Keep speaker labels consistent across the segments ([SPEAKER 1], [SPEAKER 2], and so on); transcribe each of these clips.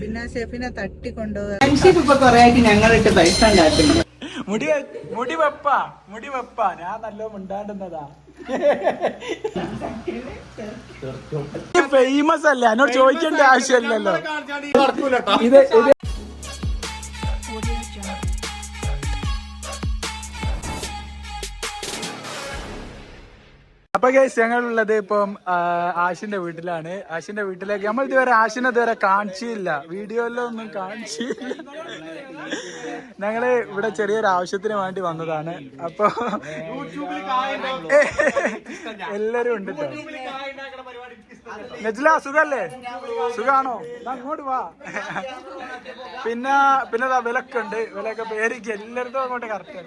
[SPEAKER 1] പിന്നെ ഷെഫിനെ തട്ടിക്കൊണ്ടുപോകുക കൊറേ ആയിട്ട് ഞങ്ങളിട്ട് പൈസ ഉണ്ടാക്കുന്നു.
[SPEAKER 2] മുടി വെപ്പാ ഞാൻ നല്ല മിണ്ടാണ്ടുന്നതാ. ഫേമസ് അല്ലേ, എന്നോട് ചോദിക്കേണ്ട ആവശ്യമില്ലല്ലോ. ഇത് അപ്പൊ ഗൈസ് ഞങ്ങളുള്ളത് ഇപ്പം ആഷിന്റെ വീട്ടിലാണ്. ആഷിന്റെ വീട്ടിലേക്ക് നമ്മൾ ഇതുവരെ ഇതുവരെ കാണിച്ചില്ല, വീഡിയോയിലൊന്നും കാണിച്ചില്ല. ഞങ്ങള് ഇവിടെ ചെറിയൊരു ആവശ്യത്തിന് വേണ്ടി വന്നതാണ്. അപ്പൊ എല്ലാരും ഉണ്ട്. നെജില സുഖല്ലേ? സുഖാണോ? അങ്ങോട്ട് വാ. പിന്നെ വിലക്ക് ഉണ്ട്. വിലൊക്കെ പേരിക്ക് എല്ലായിടത്തും അങ്ങോട്ട് കറക്റ്റ്.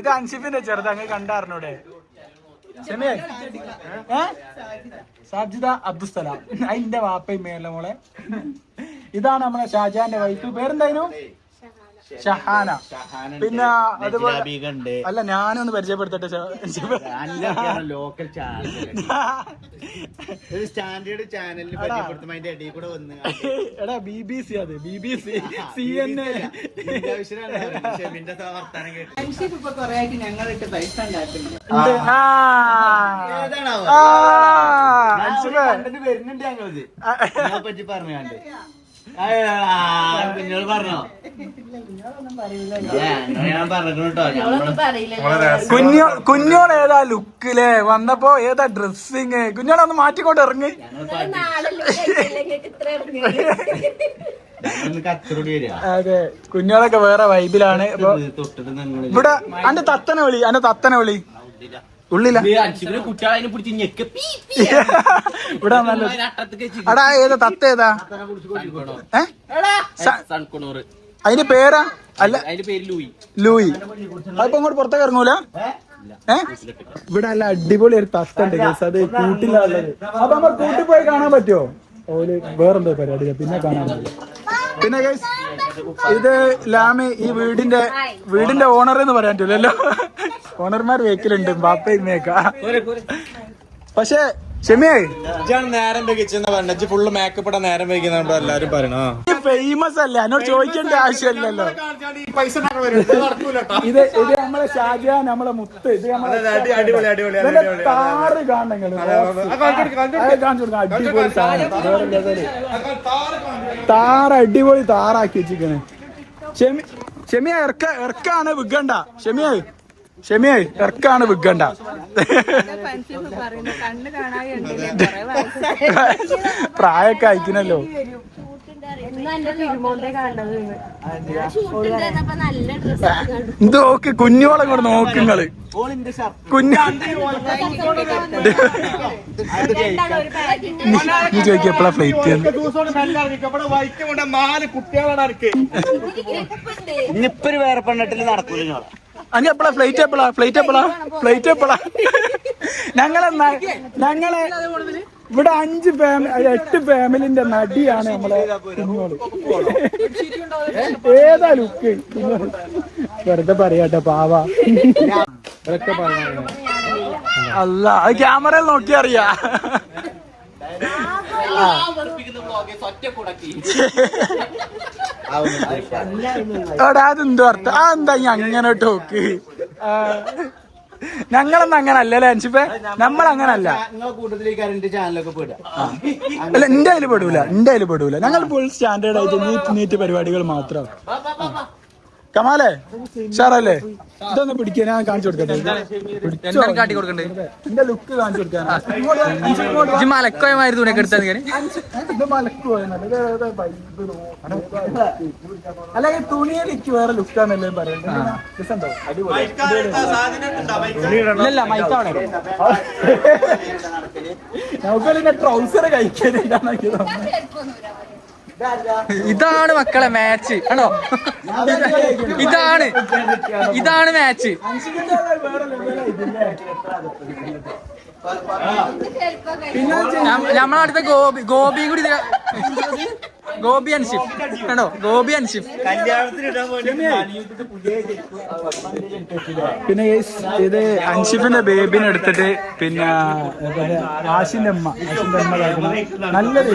[SPEAKER 2] ഇത് അൻഷിഫിന്റെ ചെറുത്, അങ്ങ് കണ്ടാറിനൂടെ? സാജിദ അബ്ദുസ്സലാം, അതിന്റെ വാപ്പയും മേലെ മോളെ. ഇതാണ് നമ്മളെ ഷാജാന്റെ വൈഫ്. പേരെന്തായിരുന്നു? ഷഹാന. പിന്നെ അതുപോലെ അല്ല, ഞാനൊന്ന് പരിചയപ്പെടുത്തട്ടെ.
[SPEAKER 3] ലോക്കൽ സ്റ്റാൻഡേർഡ് ചാനലിൽ
[SPEAKER 2] എടാ BBC, അത് BBC CNN.
[SPEAKER 1] കൊറേ ആയിട്ട് ഞങ്ങളിട്ട് പൈസ ഉണ്ടാക്കുന്നു.
[SPEAKER 3] വരുന്നുണ്ട് ഞങ്ങളത് പറ്റി പറഞ്ഞാണ്ട് കുഞ്ഞോള് പറഞ്ഞോ? ഞാൻ
[SPEAKER 2] കുഞ്ഞോൾ ഏതാ ലുക്കില്ലേ വന്നപ്പോ? ഏതാ ഡ്രസ്സിങ്? കുഞ്ഞോളൊന്ന് മാറ്റിക്കൊണ്ട് ഇറങ്ങി. അതെ, കുഞ്ഞോളൊക്കെ വേറെ വൈബിലാണ്. ഇവിടെ അന്റെ തത്തനെ വിളി ഉള്ളില. അടാ ഏതാ തത്ത? ഏതാ അതിന്റെ പേരാ? അല്ല, ലൂയി. അതിപ്പോ അങ്ങോട്ട് പുറത്തേക്ക് ഇറങ്ങൂല. ഇവിടെ നല്ല അടിപൊളി ഒരു തത്ത ഉണ്ട് കേസ്. അത് കൂട്ടിലുള്ളത്. അപ്പൊ നമ്മൾ കൂട്ടി പോയി കാണാൻ പറ്റുമോ? ഓല് വേറെന്തോ പരിപാടി പിന്നെ കാണാൻ പറ്റും. പിന്നെ ഗൈസ് ഇത് ലാമി, ഈ വീടിന്റെ ഓണർ എന്ന് പറയാൻ പറ്റില്ലല്ലോ. ഓണർമാർ വെക്കലുണ്ട്, ബാപ്പയും മേക്ക. പക്ഷെ ഷെമിയെ
[SPEAKER 3] നേരം വൈകിച്ചെന്ന് പറഞ്ഞ ഫുള്ള് മേക്കപ്പ് ഇടാൻ നേരം വൈകുന്നുണ്ടോ എല്ലാരും പറയണോ?
[SPEAKER 2] ഫേമസ് അല്ലേ, എന്നോട് ചോദിക്കേണ്ട ആവശ്യമില്ലല്ലോ. ഇത് നമ്മളെ ഷാജഹാൻ, നമ്മളെ മുത്ത്. ഇത് താറ് കാണങ്ങൾ കാണിച്ചു കൊടുക്കാം. അടിപൊളി താറ്, അടിപൊളി താറാക്കി വെച്ചിരിക്കണേ. ഷെമിയ ഇറക്കാണ് വിൽക്കണ്ട. ഷെമിയെ ഇറക്കാണ് വിൽക്കണ്ട. പ്രായൊക്കെ അയക്കണല്ലോ. ഇതൊക്കെ കുഞ്ഞോളെ കൂടെ നോക്കുങ്ങള്. നീ ചോദിക്കുക എപ്പോഴാ ഫ്ലൈറ്റ്?
[SPEAKER 3] ഇനിപ്പൊരു വേറെ പെണ്ണിട്ടില് നടക്കൂല.
[SPEAKER 2] അങ്ങ് എപ്പോഴാ ഫ്ലൈറ്റ് എപ്പോഴാ? ഞങ്ങളെ ഇവിടെ 8 ഫാമിലിന്റെ നടിയാണ് നമ്മളെ കുഞ്ഞോള്. ഏതാ ലുക്ക്? വെറുതെ പറയാട്ടെ, പാവ. അല്ല, അത് ക്യാമറയിൽ നോക്കി അറിയാ. അതെന്തോ അർത്ഥം? എന്താ അങ്ങനെ ടോക്ക്? ഞങ്ങളൊന്നും അങ്ങനെ അല്ലല്ലേ അൻഷിഫേ, നമ്മളങ്ങനല്ല. അല്ല, എന്റെ അതിൽ പെടൂല. ഞങ്ങൾ ഫുൾ സ്റ്റാൻഡേർഡ് ആയിട്ട് നീറ്റ് പരിപാടികൾ മാത്രം. കമാലേ ഷാറല്ലേ, ഇതൊന്ന് പിടിക്കാൻ ഞാൻ കാണിച്ചു കൊടുക്കട്ടെ. എന്റെ ലുക്ക് കാണിച്ചു കൊടുക്കാൻ. അല്ലെങ്കിൽ തുണിയിലേക്ക് വേറെ ലുക്കാന്നല്ലേ പറയുന്നത്. നമുക്ക് ട്രൗസർ കഴിക്കാനില്ല.
[SPEAKER 4] ഇതാണ് മക്കളെ മാച്ച് ആണോ? ഇതാണ് മാച്ച്. നമ്മളടുത്ത ഗോപിയും കൂടി ഗോപി അൻഷിഫ് കണ്ടോ ഗോപി അൻഷിഫ്.
[SPEAKER 2] പിന്നെ ഇത് അൻഷിഫിന്റെ ബേബിനെ എടുത്തിട്ട് പിന്നെ ആഷിന്റെ അമ്മ നല്ലൊരു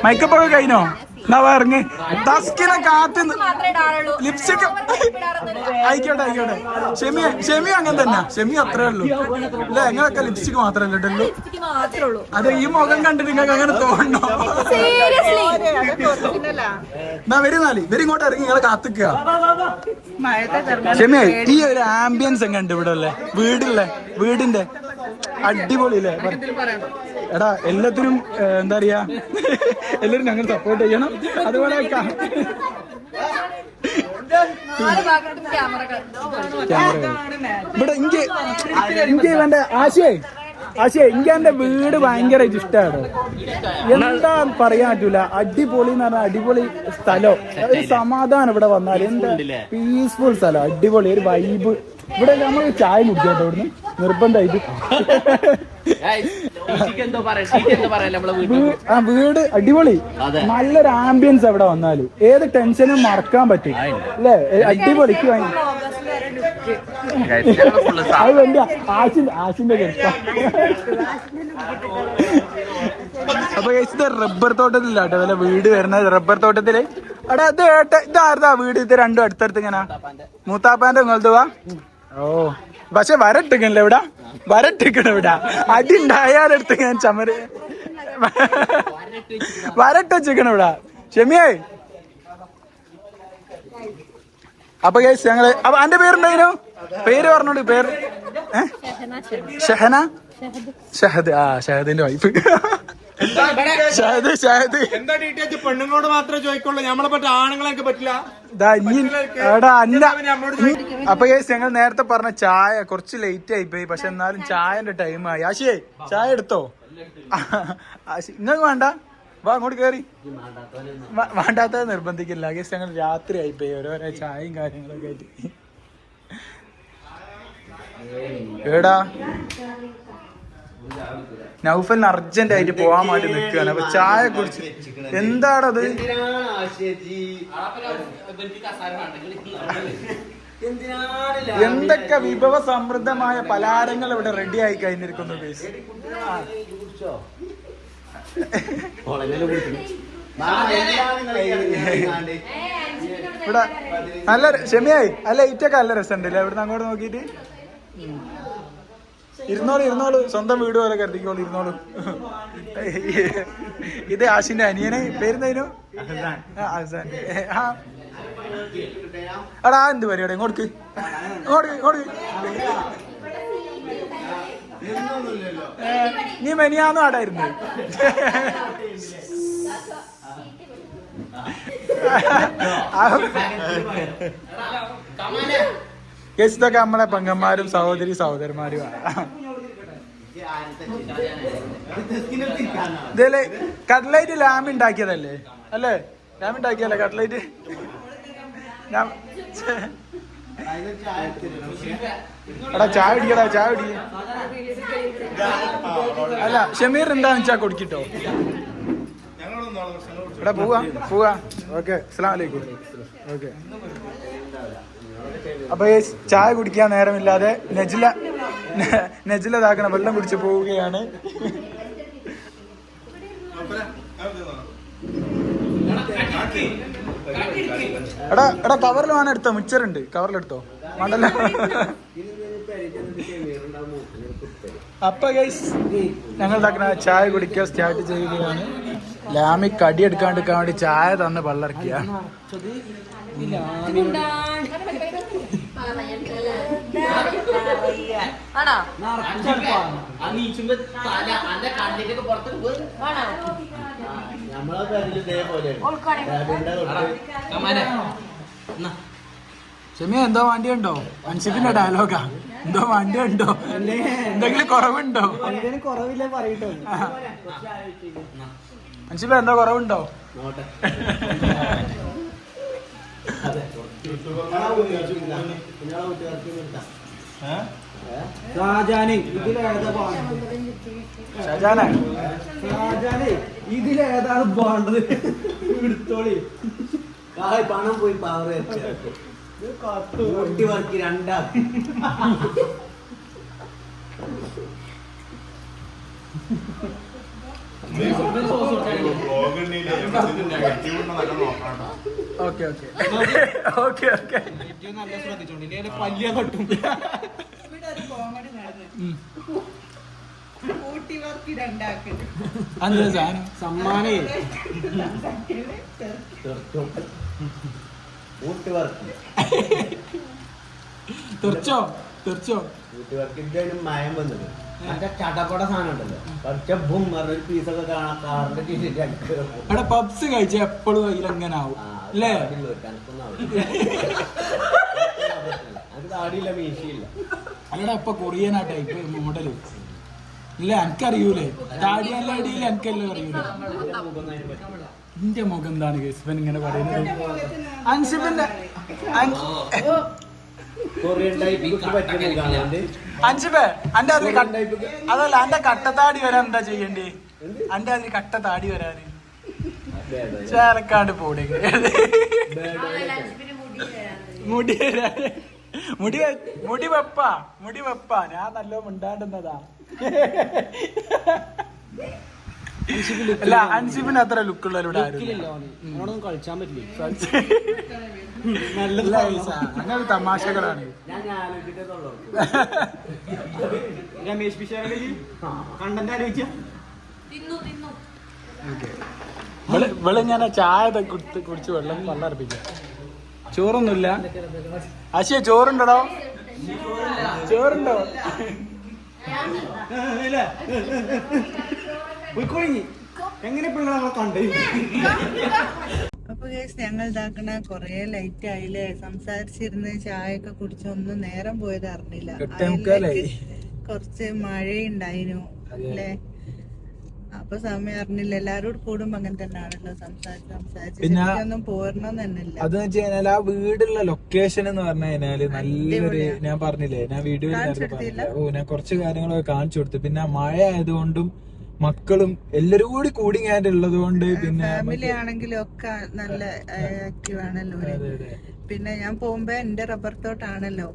[SPEAKER 2] മേക്കപ്പ് ഒക്കെ കഴിഞ്ഞോ? എന്നാ ഇറങ്ങി തസ്കിനെ കാത്ത് ലിപ്സ്റ്റിക് ആയിക്കോട്ടെ ആയിക്കോട്ടെ. ഷെമി അങ്ങനെ തന്നെ, ഷെമി അത്രേ ഉള്ളൂ അല്ലെ? ഞങ്ങളൊക്കെ ലിപ്സ്റ്റിക് മാത്രമല്ലേ ഇട്ടുള്ളൂ. അതെ, ഈ മുഖം കണ്ടിട്ട് നിങ്ങൾക്ക് അങ്ങനെ തോന്നണോ? എന്നാ വരുന്നാല് ഇവര് ഇങ്ങോട്ട് ഇറങ്ങി നിങ്ങളെ കാത്തിക്കുക. ഷെമി ഈ ഒരു ആംബിയൻസ് എങ്ങനെ ഉണ്ട് ഇവിടെ ഉള്ളേ വീടിന്റെ അടിപൊളിയല്ലേ? എടാ എല്ലാത്തിനും എന്താ പറയാ, എല്ലാരും ഞങ്ങൾ സപ്പോർട്ട് ചെയ്യണം. അതുപോലെ ഇവിടെ എനിക്ക് ഇവന്റെ ആശയേ എനിക്ക് എന്റെ വീട് ഭയങ്കരമായിട്ട് ഇഷ്ടമാണ്. എന്താ പറയാൻ പറ്റൂല, അടിപൊളി എന്ന് പറഞ്ഞാൽ അടിപൊളി സ്ഥലം, ഒരു സമാധാനം ഇവിടെ വന്നാൽ. എന്താ പീസ്ഫുൾ സ്ഥലം, അടിപൊളി ഒരു വൈബ്. ഇവിടെ നമ്മൾ ചായ കുടിക്കട്ടോ ഇവിടുന്ന് നിർബന്ധമായിട്ട്. വീട് അടിപൊളി, നല്ലൊരു ആംബിയൻസ് അവിടെ വന്നാല് ഏത് ടെൻഷനും മറക്കാൻ പറ്റും അല്ലേ? അടിപൊളിക്ക് അത് വേണ്ട ആശിന്റെ കേൾക്കാം. അപ്പൊ ഇത് റബ്ബർ തോട്ടത്തിലാട്ടോ വല്ല വീട് വരുന്നത്. റബ്ബർ തോട്ടത്തില് എടാ ഇതാർതാ വീട്? ഇത് രണ്ടും അടുത്തടുത്ത് ഇങ്ങനെ മൂത്താപ്പാന്റെ നിങ്ങളതുവാ? ഓ പക്ഷെ വരട്ടിക്കണല്ലേ ഇവിടെ? വരട്ടിക്കണം ഇവിടെ, അടി ഉണ്ടായാലെടുത്ത് ഞാൻ ചമര് വരട്ടിക്കണം ഇവിടെ. ഷെമിയായി അപ്പൊ കേസ് ഞങ്ങള് അപ്പൊ എന്റെ പേരുണ്ടായിരുന്നു, പേര് പറഞ്ഞോണ്ട് പേര് ഷഹന ഷഹദ്. ആ ഷഹദിന്റെ വൈഫ്
[SPEAKER 3] പെണ്ണുങ്ങളോട് മാത്രമേ ചോദിക്കുള്ളൂ, നമ്മളെ പറ്റ ആണുങ്ങളൊക്കെ പറ്റില്ല.
[SPEAKER 2] അപ്പൊ കേസ് ഞങ്ങൾ നേരത്തെ പറഞ്ഞ ചായ കുറച്ച് ലേറ്റ് ആയിപ്പോയി, പക്ഷെ എന്നാലും ചായന്റെ ടൈമായി. ആശിയേ ചായ എടുത്തോ? നിങ്ങൾക്ക് വേണ്ട, വാ അങ്ങോട്ട് കേറി. വേണ്ടാത്തത് നിർബന്ധിക്കില്ല. കേസ് ഞങ്ങൾ രാത്രി ആയിപ്പോയി, ഓരോരോ ചായയും കാര്യങ്ങളൊക്കെ ആയിട്ട്. ഏടാ നൗഫലിന് അർജന്റ് ആയിട്ട് പോവാൻ വേണ്ടി നിൽക്കുകയാണ്. അപ്പൊ ചായ കുടിച്ച് എന്താണത്? എന്തൊക്കെ വിഭവ സമൃദ്ധമായ പലഹാരങ്ങൾ ഇവിടെ റെഡി ആയി കഴിഞ്ഞിരിക്കുന്നു. ഇവിടെ നല്ല ക്ഷമയായി അല്ല ഇറ്റൊക്കെ നല്ല രസമുണ്ടല്ലേ? ഇവിടുന്ന് അങ്ങോട്ട് നോക്കിയിട്ട് ഇരുന്നോളൂ, സ്വന്തം വീട് പോലെ കരുതിക്കോളൂ, ഇരുന്നോളൂ. ഇത് ആഷിന്റെ അനിയനെ പേരുന്നതിനു എടാ എന്ത് പരിപാടി? ഇങ്ങോട്ട് നീ മെനിയാന്നും ആടായിരുന്നു. ഇതൊക്കെ നമ്മളെ പെങ്ങന്മാരും സഹോദരന്മാരുമാണ്. ഇതല്ലേ കട്ട്ലൈറ്റ് ലാമ്പ് ഉണ്ടാക്കിയതല്ലേ? അല്ലേ ലാമ്പ് ഉണ്ടാക്കിയല്ലേ കട്ട്ലൈറ്റ്? എടാ ചായ കുടിക്കടാ, ചായ കുടിക്ക. അല്ല ഷമീർ എന്താന്ന് വെച്ചാ കൊടുക്കിട്ടോ. എടാ പോവാ. ഓക്കെ അസ്സലാമു അലൈക്കും. ഓക്കെ അപ്പൊ ചായ കുടിക്കാൻ നേരമില്ലാതെ നെജില ഇതാക്കണ വെള്ളം കുടിച്ച് പോവുകയാണ്. എടാ കവറിൽ വേണം എടുത്തോ, മിച്ചറുണ്ട് കവറിലെടുത്തോ വേണ്ടല്ലോ. അപ്പൊ ഗൈസ് ഞങ്ങൾ ഇതാക്കണ ചായ കുടിക്കാൻ സ്റ്റാർട്ട് ചെയ്യുകയാണ്. ലാമി കടി എടുക്കാണ്ടിരിക്കാൻ വേണ്ടി ചായ തന്ന് പള്ളർക്കിയ. ഷെമിയ എന്തോ വണ്ടിയുണ്ടോ? അൻഷിഫിന്റെ ഡയലോഗാ. എന്തോ വണ്ടിയുണ്ടോ? എന്തെങ്കിലും കുറവുണ്ടോ? കുറവില്ല പറയട്ടോ. അൻഷിഫ എന്തോ കുറവുണ്ടോ? ഷാജാനെ
[SPEAKER 5] ഇതിലേതാണ് പോകേണ്ടത്? എടുത്തോളി. പണം പോയി പവർ ഊട്ടി വർക്ക് രണ്ടാക്കി.
[SPEAKER 2] ഓക്കെ ഓക്കെ ഓക്കെ ഓക്കെ
[SPEAKER 4] നല്ല ശ്രദ്ധിച്ചോണ്ട് ഇനി പല്ലിയ തട്ടും.
[SPEAKER 1] ഇവിടെ ഒരു കോമഡി നടന്നു. ഊട്ടി വർക്ക് രണ്ടാക്കുന്നു.
[SPEAKER 2] എന്താ സാധനം?
[SPEAKER 4] സമ്മാനേ
[SPEAKER 5] ഊട്ടി വർക്ക്
[SPEAKER 2] തെറിച്ചോ തെറിച്ചോ?
[SPEAKER 5] ഊട്ടി വർക്കിന്റെ മയം വന്നത് മറ്റേ ചടപട സാധനം ഉണ്ടല്ലോ. കുറച്ച് ബും പറഞ്ഞൊരു പീസൊക്കെ കാണാൻ കാറിന്റെ കീഴിൽ
[SPEAKER 2] അവിടെ പബ്സ് കഴിച്ച എപ്പോഴും അതിൽ എങ്ങനെ ആവും അല്ലേ?
[SPEAKER 5] അത് താടിയില്ല, മീശയില്ല.
[SPEAKER 2] അല്ലടാ ഇപ്പൊ കൊറിയൻ ആ ടൈപ്പ് മോഡല് ഇല്ല എനിക്കറിയൂലേ? താടിയല്ല അടിയിൽ എനിക്കല്ലേ അറിയൂലേ? എന്റെ മുഖം എന്താണ് കേസ് ഇങ്ങനെ പറയുന്നത്? അൻസിബിന്റെ
[SPEAKER 5] കൊറിയൻ ടൈപ്പ് പറ്റിയ മുഖാണ്.
[SPEAKER 2] അൻസിബേ അന്റെ അതിൽ അതല്ല അന്റെ കട്ടത്താടി വരാൻ എന്താ ചെയ്യണ്ടേ? അന്റെ അതിൽ കട്ടത്താടി വരാന് ചേരക്കാണ്ട് പോടെ മുടി വരാന് മുടി വെപ്പാ ഞാൻ നല്ല മിണ്ടാണ്ടുന്നതാ. അല്ല അൻസിബിന് അത്ര ലുക്കുള്ളവരുടെ
[SPEAKER 4] കളിച്ചാൻ പറ്റില്ല.
[SPEAKER 2] അങ്ങനെ തമാശകളാണ്.
[SPEAKER 4] രമേശ് പിഷാരടി കണ്ടന്റ് ആലോചിച്ച
[SPEAKER 2] ഇവളിങ്ങനെ ചായ കുടിച്ച് വെള്ളം അർപ്പിക്കാം. ചോറൊന്നുമില്ല. അശിയ ചോറുണ്ടോ? ചോറുണ്ടോ?
[SPEAKER 4] എങ്ങനെ കണ്ടു?
[SPEAKER 1] അപ്പൊ ഗൈസ് ഞങ്ങൾ ഇതാക്കണ കൊറേ ലൈറ്റ് ആയില്ലേ? സംസാരിച്ചിരുന്ന് ചായ ഒക്കെ കുടിച്ചൊന്നും നേരം പോയത് അറിഞ്ഞില്ല. കുറച്ച് മഴയുണ്ടായിരുന്നു അല്ലേ? അപ്പൊ സമയം അറിഞ്ഞില്ല. എല്ലാരോടും കൂടുമ്പോ അങ്ങനെ തന്നെയാണല്ലോ സംസാരിച്ച് പോരണോന്ന് തന്നെയല്ല.
[SPEAKER 2] അതെന്ന് വെച്ച് കഴിഞ്ഞാൽ ആ വീടുള്ള ലൊക്കേഷൻ എന്ന് പറഞ്ഞു കഴിഞ്ഞാല് നല്ലൊരു, ഞാൻ പറഞ്ഞില്ലേ ഞാൻ വീഡിയോയിൽ ഞാൻ കുറച്ച് കാര്യങ്ങളൊക്കെ കാണിച്ചു കൊടുത്തു. പിന്നെ മഴ ആയതുകൊണ്ടും മക്കളും എല്ലാരും കൂടി ഞാൻ ഉള്ളത് കൊണ്ട് പിന്നെ
[SPEAKER 1] ഫാമിലി ആണെങ്കിലും ഒക്കെ നല്ല ആക്റ്റീവ് ആണല്ലോ. പിന്നെ ഞാൻ പോകുമ്പോ എന്റെ റബ്ബർ തോട്ടാണല്ലോ.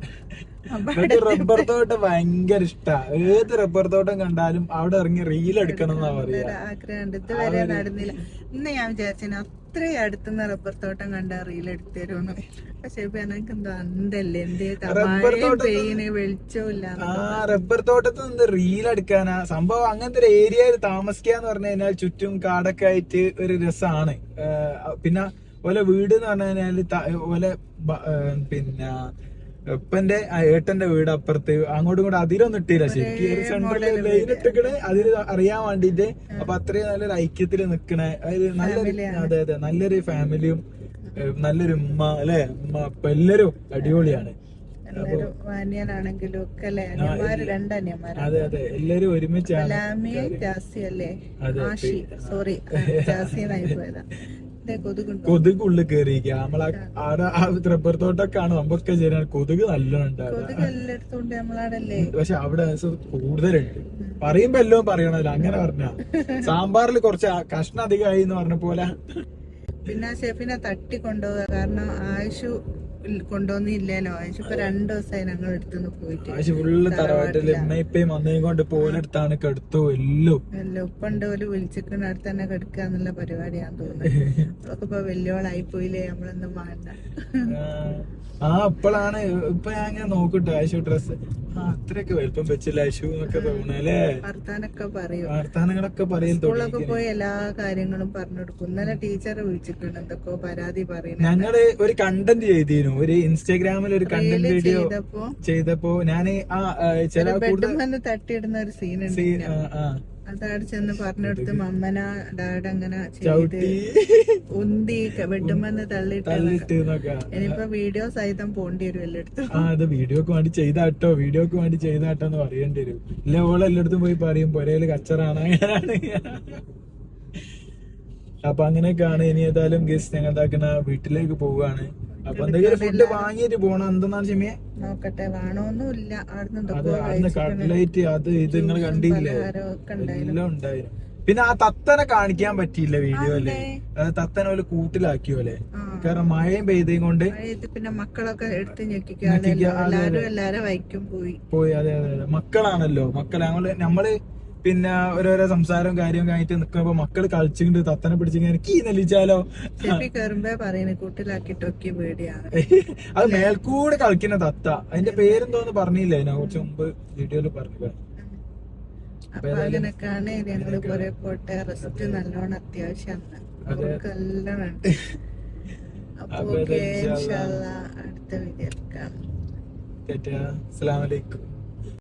[SPEAKER 2] റബ്ബർ തോട്ടം ഭയങ്കര ഇഷ്ടാ. ഏത് റബ്ബർ തോട്ടം കണ്ടാലും അവിടെ ഇറങ്ങി റീൽ എടുക്കണം എന്നാ പറയാ.
[SPEAKER 1] ആഗ്രഹമുണ്ട്. ഇതുവരെ നടന്നില്ല. ഇന്ന് ഞാൻ വിചാരിച്ചു അത്രയും അടുത്തുനിന്ന് റബ്ബർ തോട്ടം കണ്ട റീൽ എടുത്തു തരുമെന്ന്. പക്ഷെ എനിക്ക് എന്തോ അന്തല്ലേ എന്തേ പെയ്യിന് വെളിച്ചമില്ല.
[SPEAKER 2] റബ്ബർ തോട്ടത്തിൽ നിന്ന് റീൽ എടുക്കാനാ സംഭവം. അങ്ങനത്തെ ഒരു ഏരിയയിൽ താമസിക്കാന്ന് പറഞ്ഞു കഴിഞ്ഞാൽ ചുറ്റും കാടൊക്കെ ആയിട്ട് ഒരു രസമാണ്. പിന്നെ ഓലെ വീട് എന്ന് പറഞ്ഞു കഴിഞ്ഞാല് ഓലെ പിന്നെ ഇപ്പന്റെ ഏട്ടന്റെ വീട് അപ്പുറത്ത് അങ്ങോട്ടും ഇങ്ങോട്ടും അതിലൊന്നും ഇട്ടില്ല. ശരിക്കും സെന്ററിൽ ലൈൻ ഇട്ടിക്കണേ അതിൽ അറിയാൻ വേണ്ടിട്ട്. അപ്പൊ അത്രയും നല്ലൊരു ഐക്യത്തില് നിക്കണേ നല്ലൊരു, അതെ അതെ നല്ലൊരു ഫാമിലിയും നല്ലൊരു ഉമ്മ അല്ലെ? ഉമ്മ അപ്പൊ എല്ലാരും അടിപൊളിയാണ്. അതെ അതെ എല്ലാരും ഒരുമിച്ചാണ്. കൊതുകുള്ളിൽ കേറിയിരിക്ക നമ്മളെ റബ്ബർ തോട്ടൊക്കെ ആണ്. നമ്മൊക്കെ ശരിയാണ്, കൊതുക് നല്ലോണം ഉണ്ടാവും. പക്ഷെ അവിടെ കൂടുതലുണ്ട്. പറയുമ്പോ എല്ലാം പറയണല്ലോ. അങ്ങനെ പറഞ്ഞ സാമ്പാറിൽ കുറച്ച് കഷ്ണം അധികമായി എന്ന് പറഞ്ഞ പോലെ.
[SPEAKER 1] പിന്നെ ഷെഫിനെ തട്ടിക്കൊണ്ടുപോകുക. കാരണം ആയുഷു കൊണ്ടുവന്നില്ലല്ലോ. ആയുഷ് ഇപ്പൊ 2 ദിവസമായി ഞങ്ങൾ എടുത്തുനിന്ന് പോയിട്ട്.
[SPEAKER 2] ആയുഷ് ഫുള്ള് തറവാട്ടില് ഇമ്മയും വന്നേം കൊണ്ട് പോലെടുത്താണ് കെടുത്തു എല്ലോ.
[SPEAKER 1] ഉപ്പണ്ട് പോലും വിളിച്ചിക്കണ അടുത്ത് തന്നെ കെടുക്കുക എന്നുള്ള പരിപാടിയാന്ന് തോന്നുന്നു. അതൊക്കെ ഇപ്പൊ വലിയോളായി പോയില്ലേ? നമ്മളൊന്നും വേണ്ട.
[SPEAKER 2] ഇപ്പോഴാണ് ഇപ്പൊ ഞാൻ ഇങ്ങനെ നോക്കട്ടെ ആയിഷു ഡ്രസ് അത്രയൊക്കെ വലുപ്പം വെച്ചില്ല ആയിഷു എന്നൊക്കെ തോന്നല്ലേ?
[SPEAKER 1] വർത്താനൊക്കെ പറയും.
[SPEAKER 2] വർത്താനങ്ങളൊക്കെ പറയും.
[SPEAKER 1] സ്കൂളൊക്കെ പോയി എല്ലാ കാര്യങ്ങളും പറഞ്ഞു കൊടുക്കും. ഇന്നലെ ടീച്ചറെ വിളിച്ചിട്ടുണ്ട് എന്തൊക്കെയോ പരാതി പറയുന്നത്.
[SPEAKER 2] ഞങ്ങള് ഒരു കണ്ടന്റ് ചെയ്തിരുന്നു. ഒരു ഇൻസ്റ്റാഗ്രാമിൽ ഒരു കണ്ടന്റ് വീഡിയോ ചെയ്തപ്പോ ഞാന് ചില
[SPEAKER 1] ബെഡ്റൂമിൽ തട്ടിയിടുന്ന ഒരു സീൻ ഉണ്ട്. അതവിടെ ചെന്ന് പറഞ്ഞെടുത്ത് മമ്മന ഡാഡ് അങ്ങനെ ഉന്തി ബെഡ്റൂമെന്ന് തള്ളിട്ട് ഇനിയിപ്പോ വീഡിയോ സഹിതം പോണ്ടി വരും എല്ലായിടത്തും.
[SPEAKER 2] അത് വീഡിയോക്ക് വേണ്ടി ചെയ്താട്ടോ എന്ന് പറയേണ്ടി വരും. ഇല്ല ഓള് എല്ലായിടത്തും പോയി പറയും പൊരയില് കച്ചറാണ് അങ്ങനെയാണ്. അപ്പൊ അങ്ങനെയൊക്കെയാണ്. ഇനി ഏതായാലും ഗസ്റ്റ് ഞങ്ങൾ ഇതാക്കണ വീട്ടിലേക്ക് പോവുകയാണ്. അപ്പൊ എന്തെങ്കിലും ഫുഡ് വാങ്ങിയിട്ട് പോണം. എന്തെന്നാണ് ക്ഷമിയെ
[SPEAKER 1] നോക്കട്ടെ. വേണോന്നുമില്ല.
[SPEAKER 2] അത് അന്ന് കട്ട്ലൈറ്റ് അത് ഇത് നിങ്ങൾ കണ്ടില്ലേ? എല്ലാം ഉണ്ടായിരുന്നു. പിന്നെ ആ തത്തനെ കാണിക്കാൻ പറ്റിയില്ല വീഡിയോയില്. തത്തനെ പോലെ കൂട്ടിലാക്കിയോലെ, കാരണം മഴയും പെയ്തയും കൊണ്ട്.
[SPEAKER 1] പിന്നെ മക്കളൊക്കെ എടുത്ത് ഞെക്കിക്കാണല്ലോ, എല്ലാരും വൈക്കും പോയി.
[SPEAKER 2] അതെ അതെ അതെ, മക്കളാണല്ലോ. നമ്മള് പിന്നെ ഓരോരോ സംസാരവും കാര്യവും കഴിഞ്ഞിട്ട് നിക്കുമ്പോ മക്കള് കളിച്ചുകൊണ്ട് തത്തനെ പിടിച്ചിങ്ങനെ കീ നെല്ലിച്ചാലോ.
[SPEAKER 1] കയറുമ്പോ പറയുന്നത് കൂട്ടിലാക്കിട്ടൊക്കെ പേടിയാണ്.
[SPEAKER 2] അത് മേൽക്കൂടെ കളിക്കുന്ന തത്ത. അതിന്റെ പേരെന്തോന്ന് പറഞ്ഞില്ല അതിനെ കുറച്ച് മുമ്പ് വീഡിയോയില് പറഞ്ഞു.
[SPEAKER 1] അപ്പൊ അങ്ങനെയൊക്കെയാണ് ഞങ്ങള് കുറെ പോട്ടെ. റെസ്റ്റ് നല്ലോണം അത്യാവശ്യമാണ്, എല്ലാം ഉണ്ട്. അപ്പൊ അടുത്ത വീഡിയോയിൽ കാണാം.
[SPEAKER 2] അസ്സലാമു അലൈക്കും.